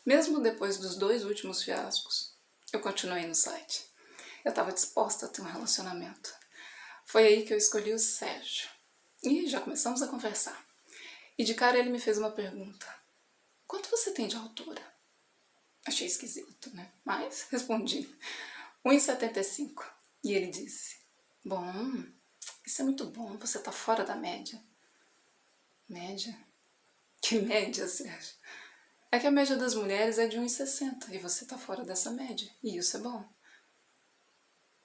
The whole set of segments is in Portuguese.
Mesmo depois dos 2 últimos fiascos, eu continuei no site. Eu estava disposta a ter um relacionamento. Foi aí que eu escolhi o Sérgio. E já começamos a conversar. E de cara ele me fez uma pergunta. Quanto você tem de altura? Achei esquisito, né? Mas respondi. 1,75. E ele disse. Bom, isso é muito bom, você tá fora da média. Média? Que média, Sérgio? É que a média das mulheres é de 1,60 e você tá fora dessa média. E isso é bom.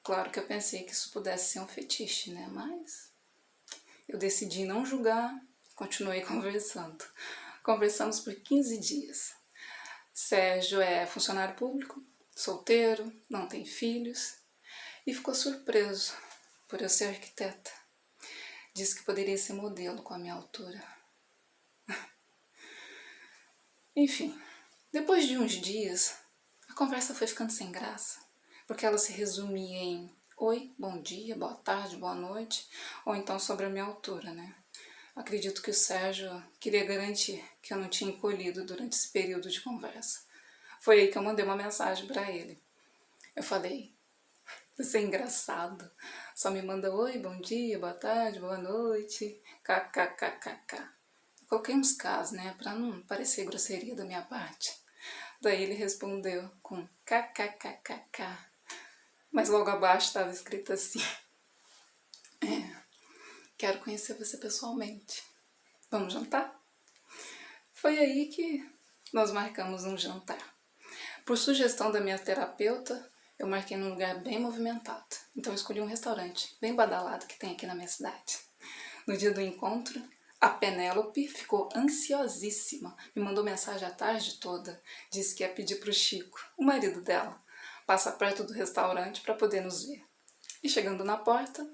Claro que eu pensei que isso pudesse ser um fetiche, né? Mas eu decidi não julgar e continuei conversando. Conversamos por 15 dias. Sérgio é funcionário público, solteiro, não tem filhos e ficou surpreso por eu ser arquiteta. Disse que poderia ser modelo com a minha altura. Enfim, depois de uns dias, a conversa foi ficando sem graça, porque ela se resumia em oi, bom dia, boa tarde, boa noite, ou então sobre a minha altura, né? Acredito que o Sérgio queria garantir que eu não tinha encolhido durante esse período de conversa. Foi aí que eu mandei uma mensagem para ele. Eu falei, você é engraçado, só me manda oi, bom dia, boa tarde, boa noite, kkkk. Coloquei uns Ks, né, pra não parecer grosseria da minha parte. Daí ele respondeu com kkkk, mas logo abaixo estava escrito assim, quero conhecer você pessoalmente, vamos jantar? Foi aí que nós marcamos um jantar. Por sugestão da minha terapeuta, eu marquei num lugar bem movimentado. Então eu escolhi um restaurante bem badalado que tem aqui na minha cidade. No dia do encontro, a Penélope ficou ansiosíssima. Me mandou mensagem a tarde toda. Disse que ia pedir para o Chico, o marido dela, passar perto do restaurante para poder nos ver. E chegando na porta,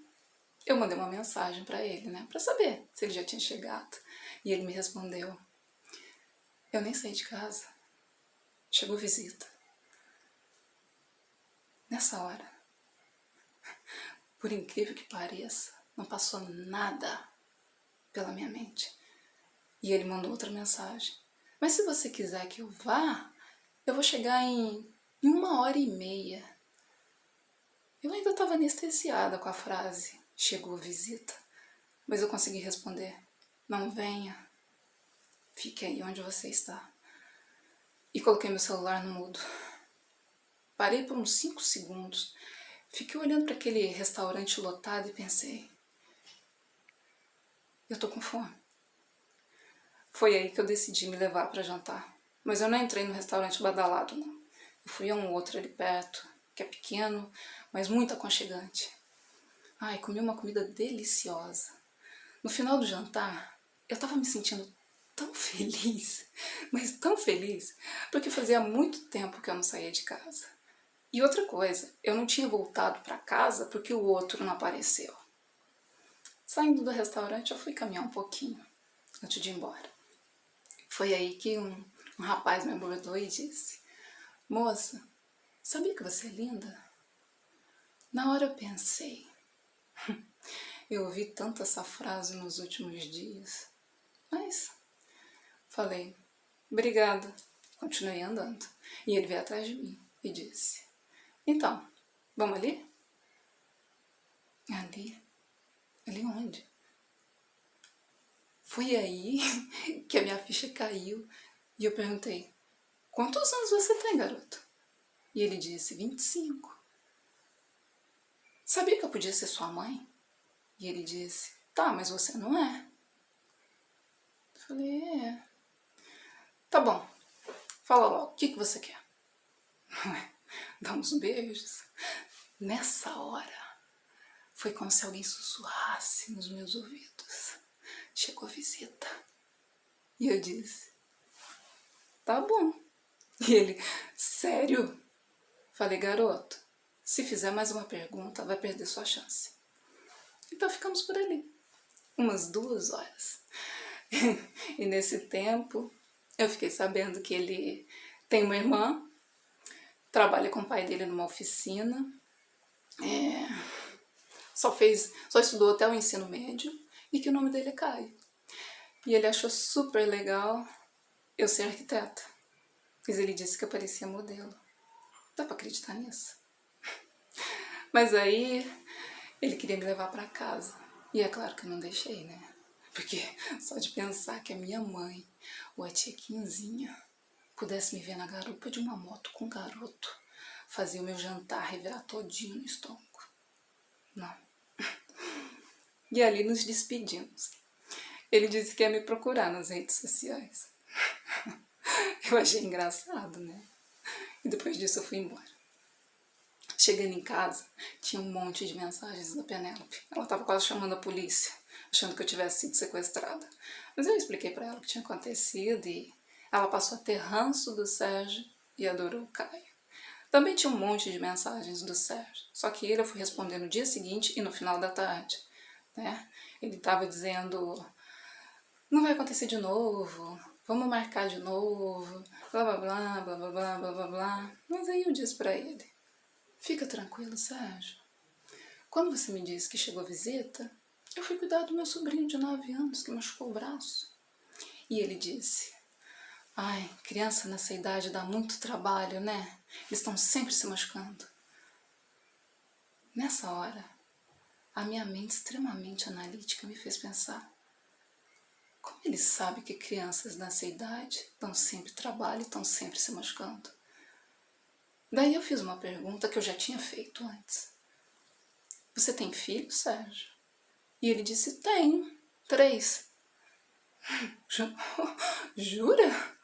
eu mandei uma mensagem para ele, né? Para saber se ele já tinha chegado. E ele me respondeu, eu nem saí de casa. Chegou visita. Nessa hora, por incrível que pareça, não passou nada pela minha mente. E ele mandou outra mensagem. Mas se você quiser que eu vá, eu vou chegar em 1h30. Eu ainda estava anestesiada com a frase, chegou visita. Mas eu consegui responder, não venha, fique aí onde você está. E coloquei meu celular no mudo. Parei por uns 5 segundos, fiquei olhando para aquele restaurante lotado e pensei, eu tô com fome. Foi aí que eu decidi me levar para jantar. Mas eu não entrei no restaurante badalado, não. Eu fui a um outro ali perto, que é pequeno, mas muito aconchegante. Ai, comi uma comida deliciosa. No final do jantar, eu tava me sentindo tão feliz, mas tão feliz, porque fazia muito tempo que eu não saía de casa. E outra coisa, eu não tinha voltado para casa porque o outro não apareceu. Saindo do restaurante, eu fui caminhar um pouquinho, antes de ir embora. Foi aí que um rapaz me abordou e disse, moça, sabia que você é linda? Na hora eu pensei, eu ouvi tanto essa frase nos últimos dias, mas falei, obrigada, continuei andando. E ele veio atrás de mim e disse, então, vamos ali? Ali? Ali onde? Foi aí que a minha ficha caiu e eu perguntei, quantos anos você tem, garoto? E ele disse, 25. Sabia que eu podia ser sua mãe? E ele disse, tá, mas você não é. Eu falei, é. Tá bom, fala logo, o que você quer? Dá uns beijos. Nessa hora, foi como se alguém sussurrasse nos meus ouvidos. Chegou visita. E eu disse, tá bom. E ele, sério? Falei, garoto, se fizer mais uma pergunta, vai perder sua chance. Então ficamos por ali, umas 2 horas. E nesse tempo, eu fiquei sabendo que ele tem uma irmã, trabalha com o pai dele numa oficina, só estudou até o ensino médio e que o nome dele é Caio. E ele achou super legal eu ser arquiteta. pois ele disse que eu parecia modelo. Dá pra acreditar nisso? Mas aí ele queria me levar pra casa. E é claro que eu não deixei, né? Porque só de pensar que a minha mãe, ou a tia Quinzinha, pudesse me ver na garupa de uma moto com um garoto, fazia o meu jantar revirar todinho no estômago. Não. E ali nos despedimos. Ele disse que ia me procurar nas redes sociais. Eu achei engraçado, né? E depois disso eu fui embora. Chegando em casa, tinha um monte de mensagens da Penélope. Ela estava quase chamando a polícia, achando que eu tivesse sido sequestrada. Mas eu expliquei para ela o que tinha acontecido e ela passou a ter ranço do Sérgio e adorou o Caio. Também tinha um monte de mensagens do Sérgio, só que ele eu fui responder no dia seguinte e no final da tarde, né? Ele estava dizendo, não vai acontecer de novo, vamos marcar de novo, blá blá blá, blá blá blá, blá blá blá. Mas aí eu disse para ele, fica tranquilo, Sérgio. Quando você me disse que chegou a visita, eu fui cuidar do meu sobrinho de 9 anos que machucou o braço. E ele disse, ai, criança nessa idade dá muito trabalho, né? Eles estão sempre se machucando. Nessa hora, a minha mente extremamente analítica me fez pensar, como ele sabe que crianças nessa idade dão sempre trabalho e estão sempre se machucando? Daí eu fiz uma pergunta que eu já tinha feito antes. Você tem filho, Sérgio? E ele disse, tenho, 3. Jura?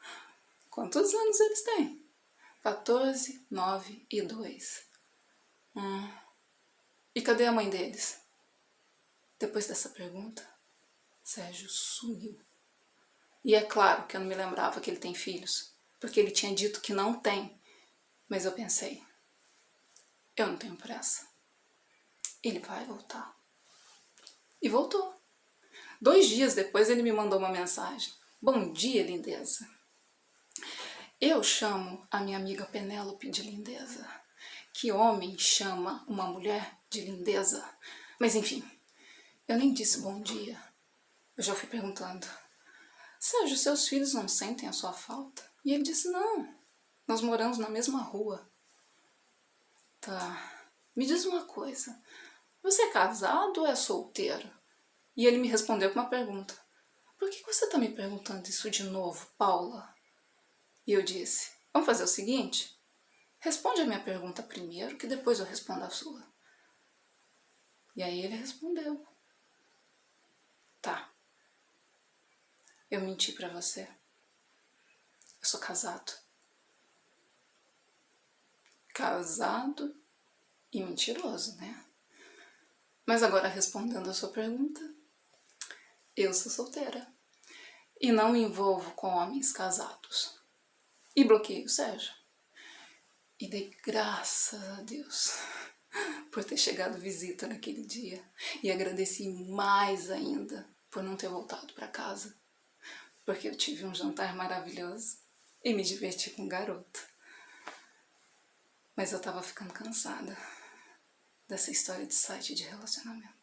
Quantos anos eles têm? 14, 9 e 2. E cadê a mãe deles? Depois dessa pergunta, Sérgio sumiu. E é claro que eu não me lembrava que ele tem filhos, porque ele tinha dito que não tem. Mas eu pensei, eu não tenho pressa. Ele vai voltar. E voltou. 2 dias depois ele me mandou uma mensagem. Bom dia, lindeza. Eu chamo a minha amiga Penélope de lindeza. Que homem chama uma mulher de lindeza? Mas enfim, eu nem disse bom dia. Eu já fui perguntando, Sérgio, seus filhos não sentem a sua falta? E ele disse, não, nós moramos na mesma rua. Tá, me diz uma coisa, você é casado ou é solteiro? E ele me respondeu com uma pergunta, por que você está me perguntando isso de novo, Paula? E eu disse, vamos fazer o seguinte, responde a minha pergunta primeiro, que depois eu respondo a sua. E aí ele respondeu, tá, eu menti pra você, eu sou casado. Casado e mentiroso, né? Mas agora respondendo a sua pergunta, eu sou solteira e não me envolvo com homens casados. E bloqueei o Sérgio. E dei graças a Deus por ter chegado visita naquele dia. E agradeci mais ainda por não ter voltado para casa. Porque eu tive um jantar maravilhoso e me diverti com o garoto. Mas eu tava ficando cansada dessa história de site de relacionamento.